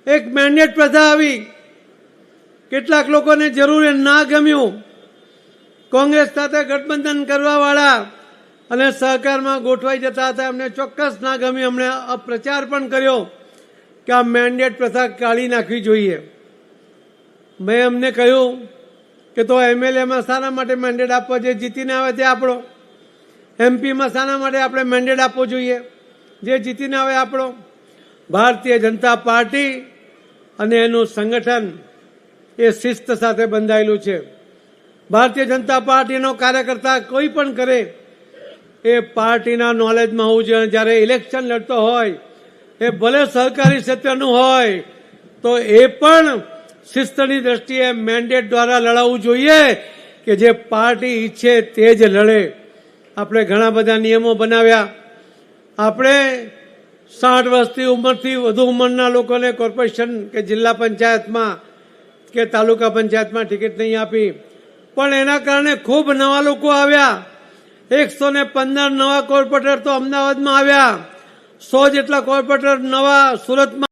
એક મેન્ડેટ પ્રથા આવી, કેટલાક લોકોને જરૂર ના ગમ્યું, કોંગ્રેસ સાથે ગઠબંધન કરવા વાળા અને સહકારમાં ગોઠવાઈ જતા હતા, એમને ચોક્કસ ના ગમ્યું. એમણે પ્રચાર પણ કર્યો કે આ મેન્ડેટ પ્રથા કાઢી નાખવી જોઈએ. મેં એમને કહ્યું કે તો એમએલએમાં શાના માટે મેન્ડેટ આપવો, જે જીતીને આવે તે આપણો. એમપીમાં શાના માટે આપણે મેન્ડેટ આપવો જોઈએ, જે જીતીને આવે આપણો. ભારતીય જનતા પાર્ટી અને એનું સંગઠન એ શિસ્ત સાથે બંધાયેલું છે. ભારતીય જનતા પાર્ટીનો કાર્યકર્તા કોઈ પણ કરે એ પાર્ટીના નોલેજમાં હોવું જોઈએ. જ્યારે ઇલેક્શન લડતો હોય એ ભલે સહકારી ક્ષેત્રનું હોય તો એ પણ શિસ્તની દ્રષ્ટિએ મેન્ડેટ દ્વારા લડાવવું જોઈએ કે જે પાર્ટી ઈચ્છે તે જ લડે. આપણે ઘણા બધા નિયમો બનાવ્યા. આપણે 60 વર્ષથી ઉંમરથી વધુ ઉંમરના લોકોને કોર્પોરેશન કે જિલ્લા પંચાયતમાં કે તાલુકા પંચાયતમાં ટિકિટ નહીં આપી, પણ એના કારણે ખૂબ નવા લોકો આવ્યા. 115 નવા કોર્પોરેટર તો અમદાવાદમાં આવ્યા, 100 જેટલા કોર્પોરેટર નવા સુરતમાં